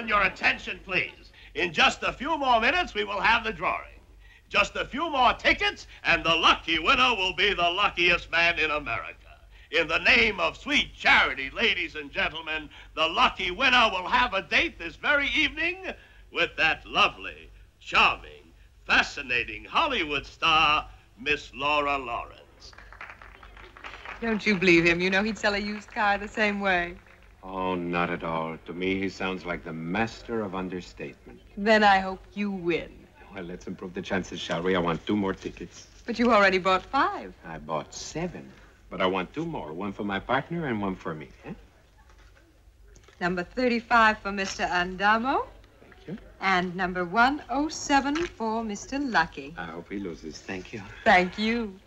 Your attention, please. In just a few more minutes, we will have the drawing. Just a few more tickets, and the lucky winner will be the luckiest man in America. In the name of sweet charity, ladies and gentlemen, the lucky winner will have a date this very evening with that lovely, charming, fascinating Hollywood star, Miss Laura Lawrence. Don't you believe him. You know he'd sell a used car the same way. Oh, not at all. To me, he sounds like the master of understatement. Then I hope you win. Well, let's improve the chances, shall we? I want 2 more tickets. But you already bought 5. I bought 7. But I want 2 more. 1 for my partner and 1 for me. Eh? Number 35 for Mr. Andamo. Thank you. And number 107 for Mr. Lucky. I hope he loses. Thank you. Thank you.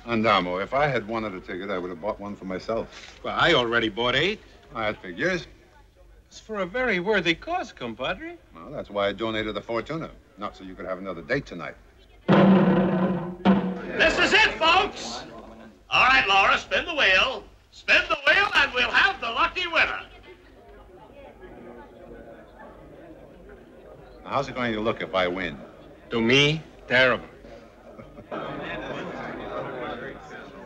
Andamo, if I had wanted a ticket, I would have bought one for myself. Well, I already bought 8. That figures. It's for a very worthy cause, compadre. Well, that's why I donated the Fortuna. Not so you could have another date tonight. This is it, folks. All right, Laura, spin the wheel. Spin the wheel, and we'll have the lucky winner. Now, how's it going to look if I win? To me, terrible.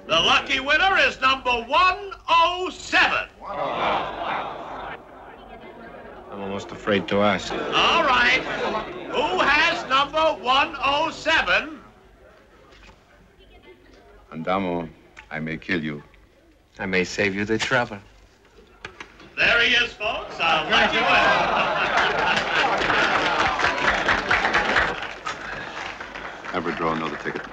The lucky winner is number 107. I'm almost afraid to ask. All right. Who has number 107? Andamo, I may kill you. I may save you the trouble. There he is, folks. I'll let you in. Ever draw another ticket?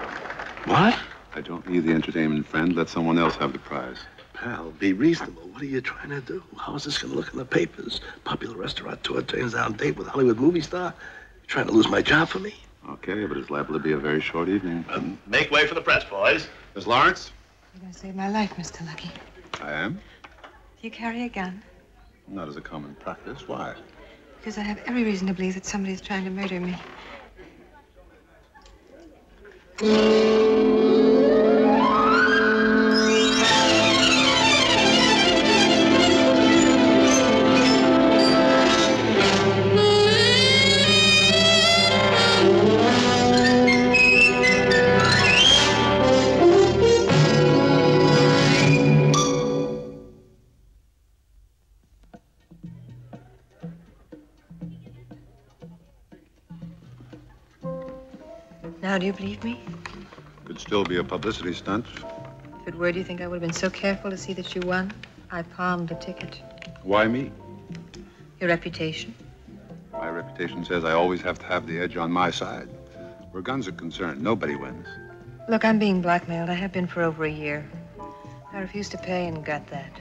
What? I don't need the entertainment friend. Let someone else have the prize. Pal, be reasonable. What are you trying to do? How is this going to look in the papers? Popular restaurateur turns down date with Hollywood movie star? You trying to lose my job for me? Okay, but it's liable to be a very short evening. Make way for the press, boys. Miss Lawrence? You're going to save my life, Mr. Lucky. I am? Do you carry a gun? Not as a common practice. Why? Because I have every reason to believe that somebody's trying to murder me. Now, do you believe me? Could still be a publicity stunt. If it were, do you think I would have been so careful to see that you won? I palmed the ticket. Why me? Your reputation. My reputation says I always have to have the edge on my side. Where guns are concerned, nobody wins. Look, I'm being blackmailed. I have been for over a year. I refused to pay and got that.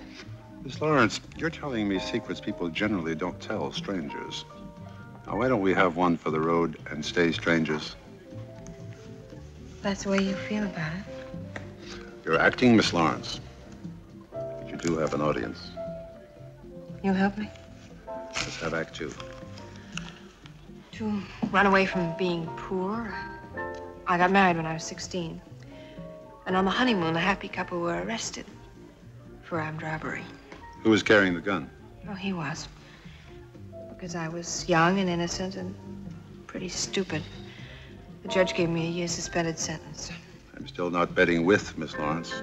Miss Lawrence, you're telling me secrets people generally don't tell strangers. Now, why don't we have one for the road and stay strangers? That's the way you feel about it. You're acting, Miss Lawrence. But you do have an audience. You'll help me? Let's have Act 2. To run away from being poor, I got married when I was 16. And on the honeymoon, the happy couple were arrested for armed robbery. Who was carrying the gun? Oh, he was. Because I was young and innocent and pretty stupid. The judge gave me a year's suspended sentence. I'm still not betting with Miss Lawrence.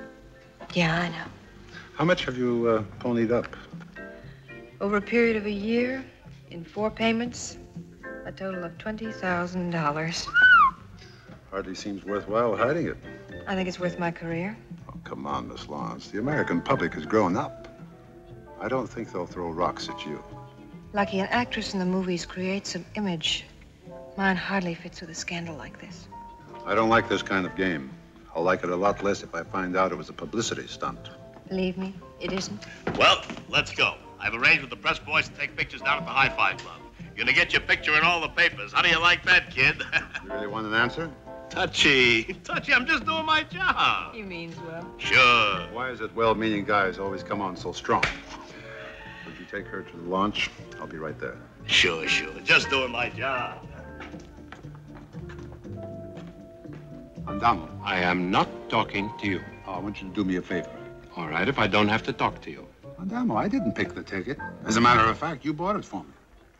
Yeah, I know. How much have you ponied up? Over a period of a year, in 4 payments, a total of $20,000. Hardly seems worthwhile hiding it. I think it's worth my career. Oh, come on, Miss Lawrence. The American public has grown up. I don't think they'll throw rocks at you. Lucky, an actress in the movies creates an image. Mine hardly fits with a scandal like this. I don't like this kind of game. I'll like it a lot less if I find out it was a publicity stunt. Believe me, it isn't. Well, let's go. I've arranged with the press boys to take pictures down at the Hi-Fi Club. You're gonna get your picture in all the papers. How do you like that, kid? You really want an answer? Touchy. Touchy, I'm just doing my job. He means well. Sure. Why is it well-meaning guys always come on so strong? Would you take her to the launch? I'll be right there. Sure. Just doing my job. Andamo. I am not talking to you. Oh, I want you to do me a favor. All right, if I don't have to talk to you. Andamo, I didn't pick the ticket. As a matter of fact, you bought it for me.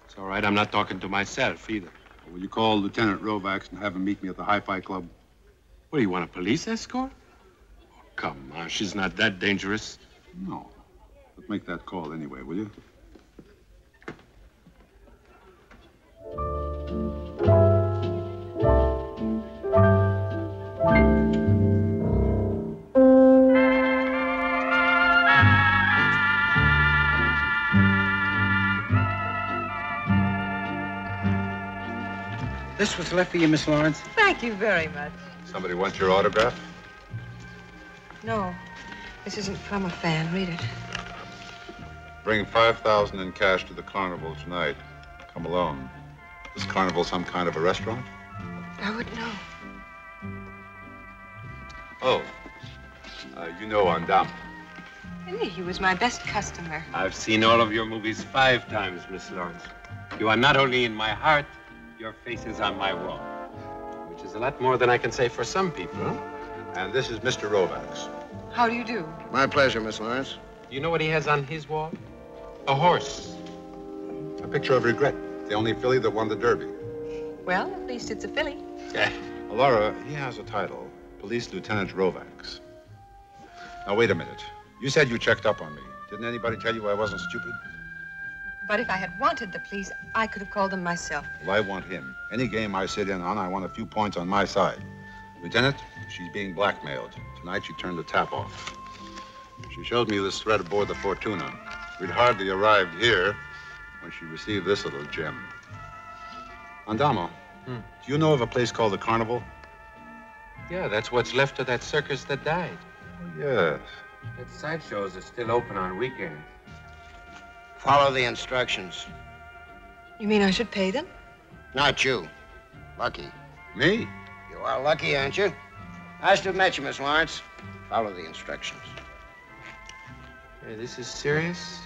It's all right, I'm not talking to myself either. Will you call Lieutenant Rovacs and have him meet me at the Hi-Fi Club? What, do you want a police escort? Oh, come on, she's not that dangerous. No. But make that call anyway, will you? This was left for you, Miss Lawrence. Thank you very much. Somebody want your autograph? No, this isn't from a fan. Read it. Bring 5,000 in cash to the carnival tonight. Come alone. Is carnival some kind of a restaurant? I wouldn't know. Oh. You know Andamo. Really, he was my best customer. I've seen all of your movies 5 times, Miss Lawrence. You are not only in my heart, your face is on my wall. Which is a lot more than I can say for some people. Huh? And this is Mr. Rovacs. How do you do? My pleasure, Miss Lawrence. You know what he has on his wall? A horse. A picture of regret. The only filly that won the Derby. Well, at least it's a filly. Yeah. Laura, he has a title. Police Lieutenant Rovacs. Now, wait a minute. You said you checked up on me. Didn't anybody tell you I wasn't stupid? But if I had wanted the police, I could have called them myself. Well, I want him. Any game I sit in on, I want a few points on my side. Lieutenant, she's being blackmailed. Tonight she turned the tap off. She showed me this thread aboard the Fortuna. We'd hardly arrived here when she received this little gem. Andamo, do you know of a place called the Carnival? Yeah, that's what's left of that circus that died. Oh, yes. That sideshows are still open on weekends. Follow the instructions. You mean I should pay them? Not you. Lucky. Me? You are lucky, aren't you? Nice to have met you, Miss Lawrence. Follow the instructions. Hey, this is serious?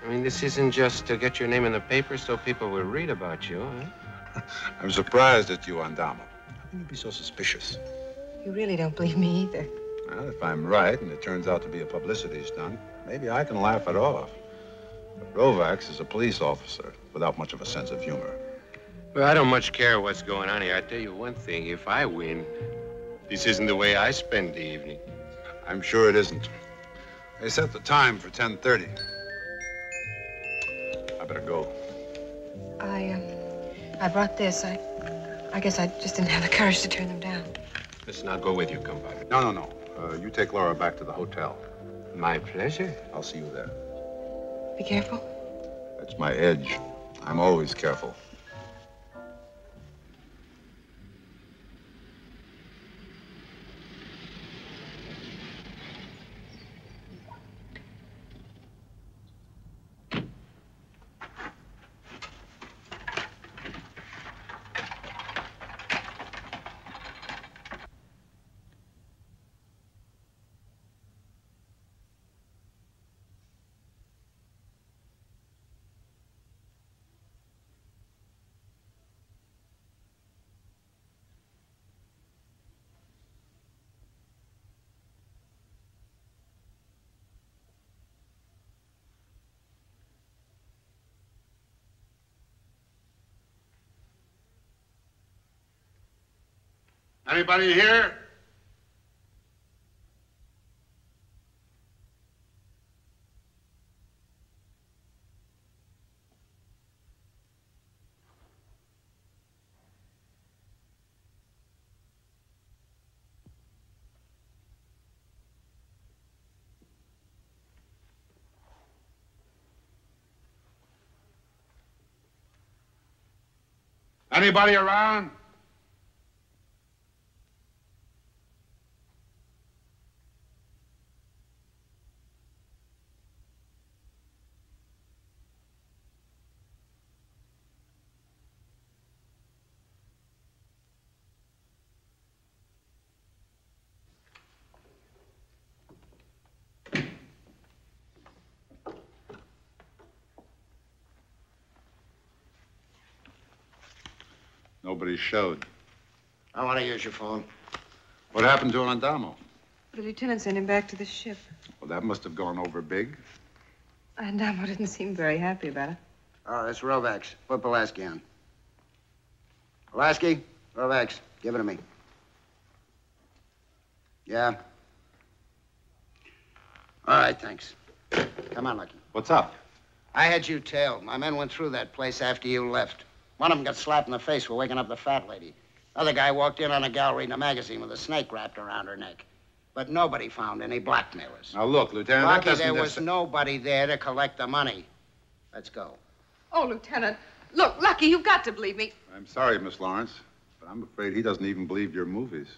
I mean, this isn't just to get your name in the paper so people will read about you, huh? I'm surprised at you, Andamo. How can you be so suspicious? You really don't believe me either. Well, if I'm right and it turns out to be a publicity stunt, maybe I can laugh it off. But Rovacs is a police officer without much of a sense of humor. Well, I don't much care what's going on here. I tell you one thing, if I win, this isn't the way I spend the evening. I'm sure it isn't. They set the time for 10:30. I better go. I brought this. I guess I just didn't have the courage to turn them down. Listen, I'll go with you, compadre. No. You take Laura back to the hotel. My pleasure. I'll see you there. Be careful. That's my edge. I'm always careful. Anybody here? Anybody around? Nobody showed. I want to use your phone. What happened to Andamo? The lieutenant sent him back to the ship. Well, that must have gone over big. Andamo didn't seem very happy about it. Oh, that's Rovacs. Put Pulaski on. Pulaski, Rovacs, give it to me. Yeah. All right, thanks. Come on, Lucky. What's up? I had you tailed. My men went through that place after you left. One of them got slapped in the face for waking up the fat lady. Other guy walked in on a gal reading a magazine with a snake wrapped around her neck. But nobody found any blackmailers. Now, look, Lieutenant, Lucky, there was nobody there to collect the money. Let's go. Oh, Lieutenant. Look, Lucky, you've got to believe me. I'm sorry, Miss Lawrence, but I'm afraid he doesn't even believe your movies.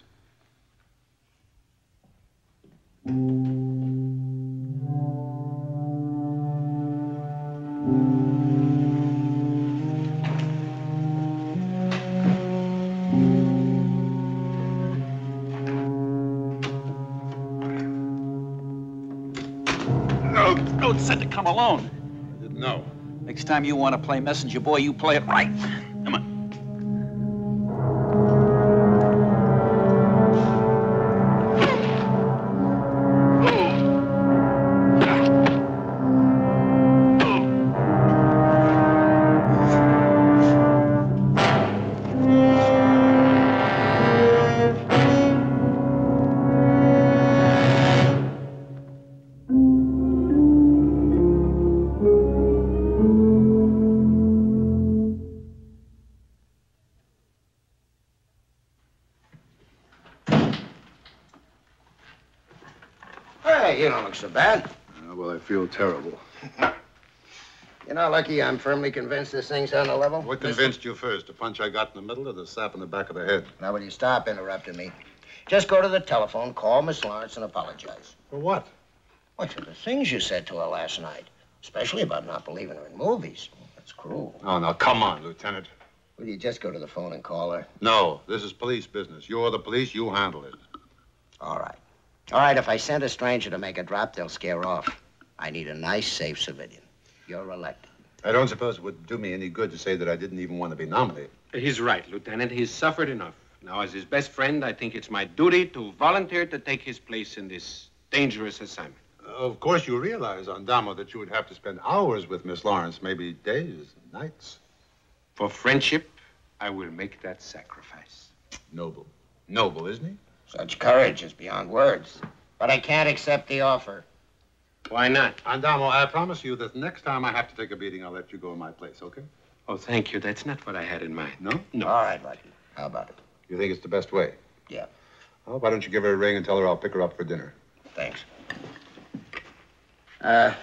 It said to come alone. I didn't know. Next time you want to play messenger boy, you play it right. Come on. Hey, you don't look so bad. Well, I feel terrible. You know, Lucky, I'm firmly convinced this thing's on the level. What convinced you first? The punch I got in the middle or the slap in the back of the head? Now, will you stop interrupting me? Just go to the telephone, call Miss Lawrence, and apologize. For what? What for the things you said to her last night, especially about not believing her in movies. That's cruel. Oh, now, come on, Lieutenant. Will you just go to the phone and call her? No, this is police business. You're the police, you handle it. All right. All right, if I send a stranger to make a drop, they'll scare her off. I need a nice, safe civilian. You're elected. I don't suppose it would do me any good to say that I didn't even want to be nominated. He's right, Lieutenant. He's suffered enough. Now, as his best friend, I think it's my duty to volunteer to take his place in this dangerous assignment. Of course, you realize, Andamo, that you would have to spend hours with Miss Lawrence, maybe days, nights. For friendship, I will make that sacrifice. Noble. Noble, isn't he? Such courage is beyond words. But I can't accept the offer. Why not? Andamo, I promise you that next time I have to take a beating, I'll let you go in my place, okay? Oh, thank you. That's not what I had in mind. No? No. All right, Lucky. How about it? You think it's the best way? Yeah. Well, why don't you give her a ring and tell her I'll pick her up for dinner? Thanks. On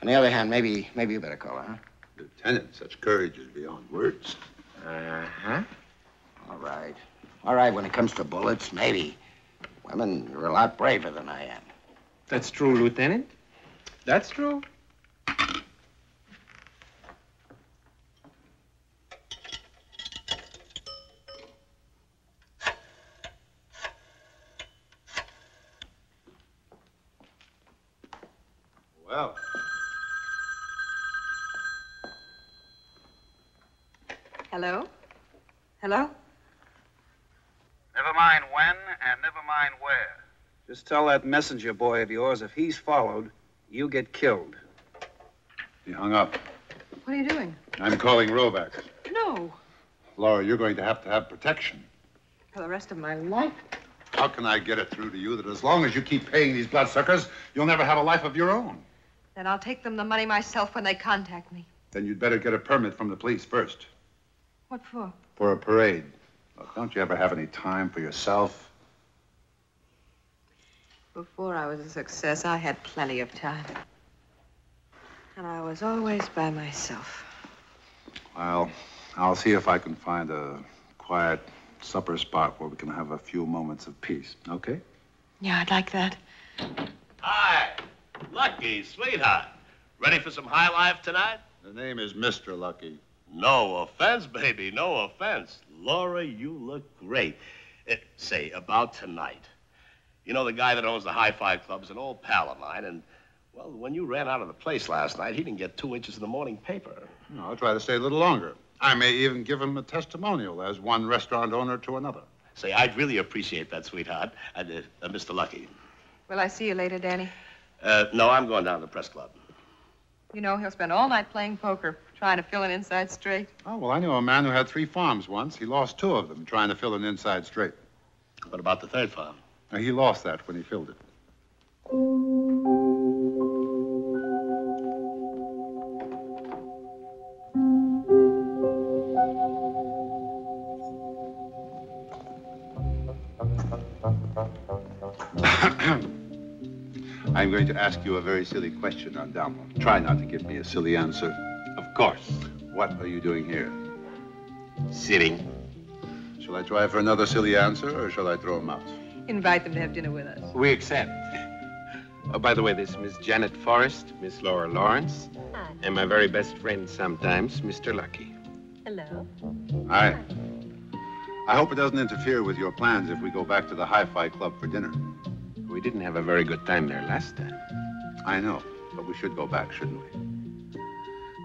the other hand, maybe you better call her, huh? Lieutenant, such courage is beyond words. Uh-huh. All right. All right, when it comes to bullets, maybe. Women, you're a lot braver than I am. That's true, Lieutenant. That's true. Well. Hello? Hello? Never mind when and never mind where. Just tell that messenger boy of yours if he's followed, you get killed. He hung up. What are you doing? I'm calling Rovacs. No. Laura, you're going to have protection. For the rest of my life. How can I get it through to you that as long as you keep paying these bloodsuckers, you'll never have a life of your own? Then I'll take them the money myself when they contact me. Then you'd better get a permit from the police first. What for? For a parade. Look, don't you ever have any time for yourself? Before I was a success, I had plenty of time. And I was always by myself. Well, I'll see if I can find a quiet supper spot where we can have a few moments of peace, okay? Yeah, I'd like that. Hi. Lucky, sweetheart. Ready for some high life tonight? The name is Mr. Lucky. No offense, baby, no offense. Laura, you look great. Say, about tonight. You know, the guy that owns the Hi-Fi Club's an old pal of mine, and, well, when you ran out of the place last night, he didn't get 2 inches in the morning paper. No, I'll try to stay a little longer. I may even give him a testimonial as one restaurant owner to another. Say, I'd really appreciate that, sweetheart. Mr. Lucky. Will I see you later, Danny? No, I'm going down to the press club. You know, he'll spend all night playing poker, trying to fill an inside straight. Oh, well, I knew a man who had 3 farms once. He lost 2 of them trying to fill an inside straight. What about the 3rd farm? He lost that when he filled it. I'm going to ask you a very silly question, Andamo. Try not to give me a silly answer. Of course. What are you doing here? Sitting. Shall I try for another silly answer, or shall I throw him out? Invite them to have dinner with us. We accept. Oh, by the way, this is Miss Janet Forrest, Miss Laura Lawrence, and my very best friend sometimes, Mr. Lucky. Hello. Hi. I hope it doesn't interfere with your plans if we go back to the Hi-Fi Club for dinner. We didn't have a very good time there last time. I know, but we should go back, shouldn't we?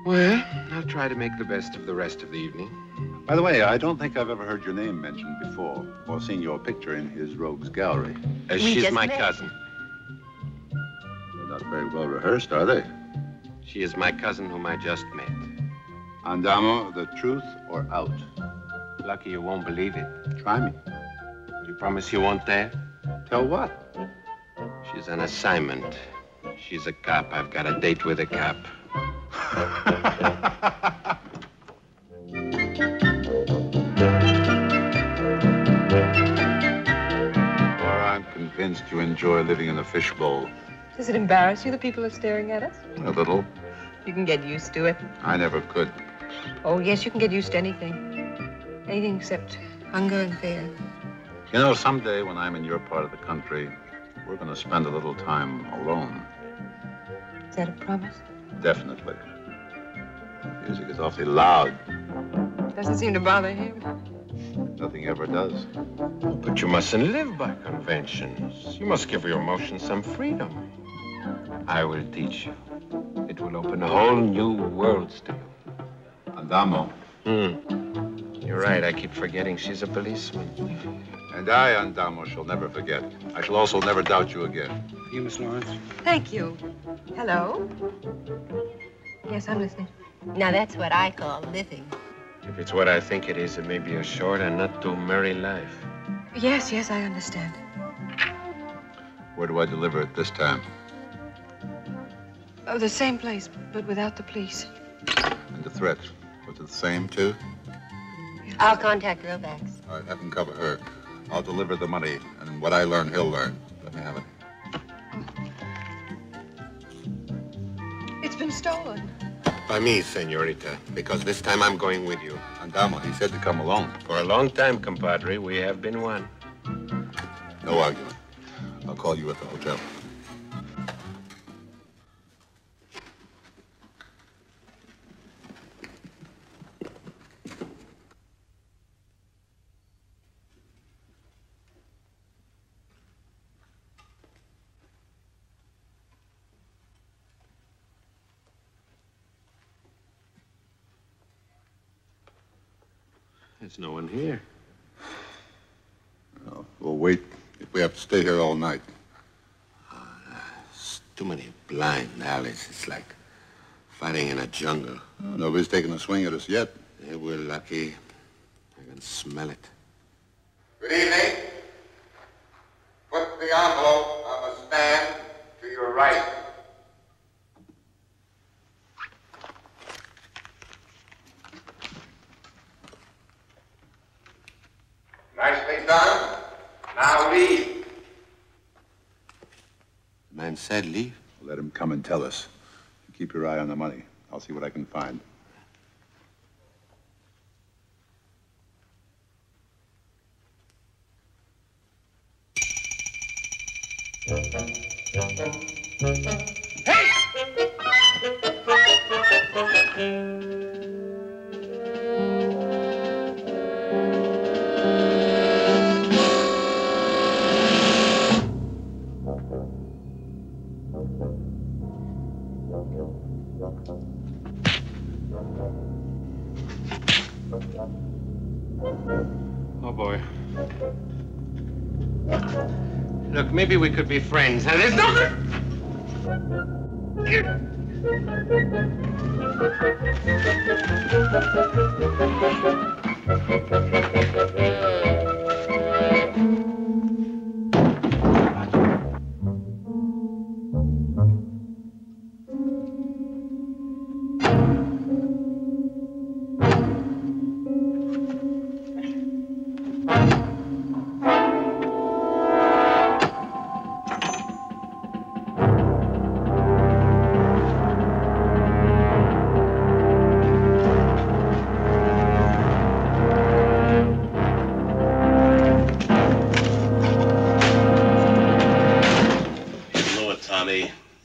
Well, I'll try to make the best of the rest of the evening. By the way, I don't think I've ever heard your name mentioned before, or seen your picture in his rogues gallery. She's my cousin. They're not very well rehearsed, are they? She is my cousin whom I just met. Andamo, the truth or out? Lucky you won't believe it. Try me. You promise you won't dare? Tell what? She's on assignment. She's a cop. I've got a date with a cop. Well, I'm convinced you enjoy living in a fishbowl. Does it embarrass you that people are staring at us? A little. You can get used to it. I never could. Oh, yes, you can get used to anything. Anything except hunger and fear. You know, someday when I'm in your part of the country, we're going to spend a little time alone. Is that a promise? Definitely. Music is awfully loud. Doesn't seem to bother him. Nothing ever does. But you mustn't live by conventions. You must give your emotions some freedom. I will teach you. It will open whole new worlds to you. Andamo. You're right. I keep forgetting she's a policeman. And I, Andamo, shall never forget. I shall also never doubt you again. You, Miss Lawrence? Thank you. Hello? Yes, I'm listening. Now that's what I call living. If it's what I think it is, it may be a short and not too merry life. Yes, I understand. Where do I deliver it this time? Oh, the same place, but without the police. And the threat, was it the same, too? I'll contact Rovacs. All right, have him cover her. I'll deliver the money, and what I learn, he'll learn. Let me have it. It's been stolen. By me, senorita, because this time I'm going with you. Andamo, he said to come alone. For a long time, compadre, we have been one. No argument. I'll call you at the hotel. There's no one here. Well, we'll wait if we have to stay here all night. There's too many blind alleys. It's like fighting in a jungle. Oh, nobody's taken a swing at us yet. Yeah, we're lucky. I can smell it. Good evening. Put the envelope on the stand to your right. Nicely done. Now leave. The man said leave. Let him come and tell us. Keep your eye on the money. I'll see what I can find. Oh, boy. Look, maybe we could be friends, huh? There's nothing...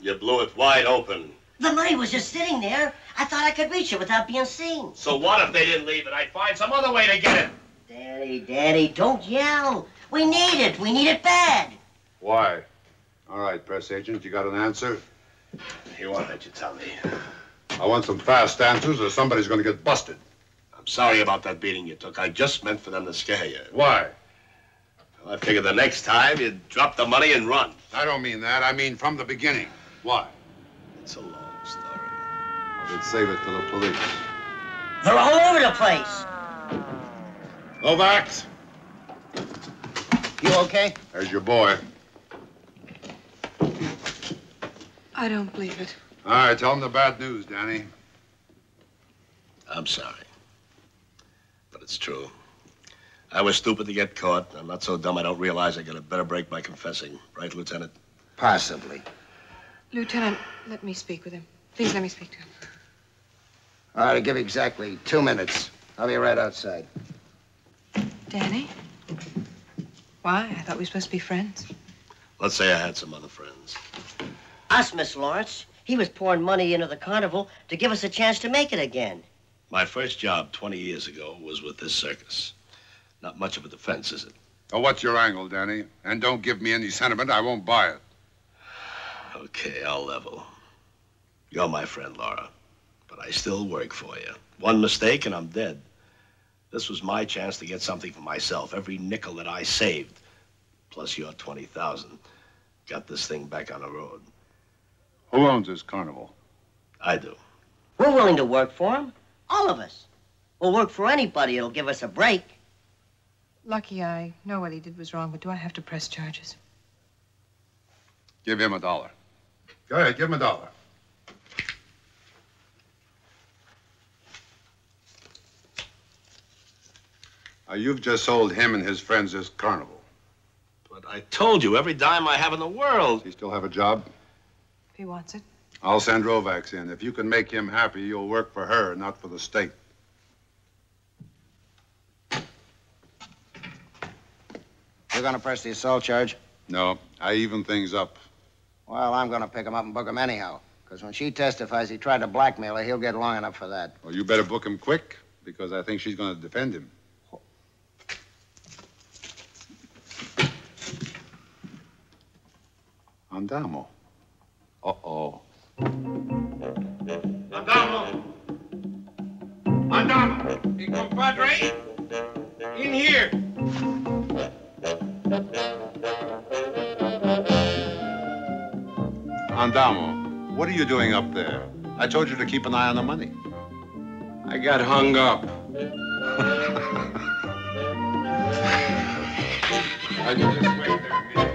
You blew it wide open. The money was just sitting there. I thought I could reach it without being seen. So what if they didn't leave it? I'd find some other way to get it. Daddy, don't yell. We need it. We need it bad. Why? All right, press agent, you got an answer? You want that, you tell me. I want some fast answers or somebody's going to get busted. I'm sorry about that beating you took. I just meant for them to scare you. Why? Well, I figured the next time you'd drop the money and run. I don't mean that. I mean from the beginning. Why? It's a long story. Well, then save it to the police. They're all over the place. Rovacs. You okay? There's your boy. I don't believe it. All right, tell him the bad news, Danny. I'm sorry. But it's true. I was stupid to get caught. I'm not so dumb I don't realize I got a better break by confessing. Right, Lieutenant? Possibly. Lieutenant, let me speak with him. Please let me speak to him. All right, I'll give you exactly 2 minutes. I'll be right outside. Danny? Why? I thought we were supposed to be friends. Let's say I had some other friends. Us, Miss Lawrence. He was pouring money into the carnival to give us a chance to make it again. My first job 20 years ago was with this circus. Not much of a defense, is it? Oh, what's your angle, Danny? And don't give me any sentiment. I won't buy it. Okay, I'll level. You're my friend, Laura. But I still work for you. One mistake and I'm dead. This was my chance to get something for myself. Every nickel that I saved, plus your 20,000, got this thing back on the road. Who owns this carnival? I do. We're willing to work for him. All of us. We'll work for anybody that'll give us a break. Lucky I know what he did was wrong, but do I have to press charges? Give him $1. Go ahead, give him $1. Now, you've just sold him and his friends this carnival. But I told you, every dime I have in the world. Does he still have a job? If he wants it. I'll send Rovacs in. If you can make him happy, you'll work for her, not for the state. You're gonna press the assault charge? No, I even things up. Well, I'm gonna pick him up and book him anyhow. Because when she testifies he tried to blackmail her, he'll get long enough for that. Well, you better book him quick, because I think she's gonna defend him. Andamo. Uh-oh. Andamo! Andamo! Mi compadre! In here! Andamo, what are you doing up there? I told you to keep an eye on the money. I got hung up. I just wait there a minute.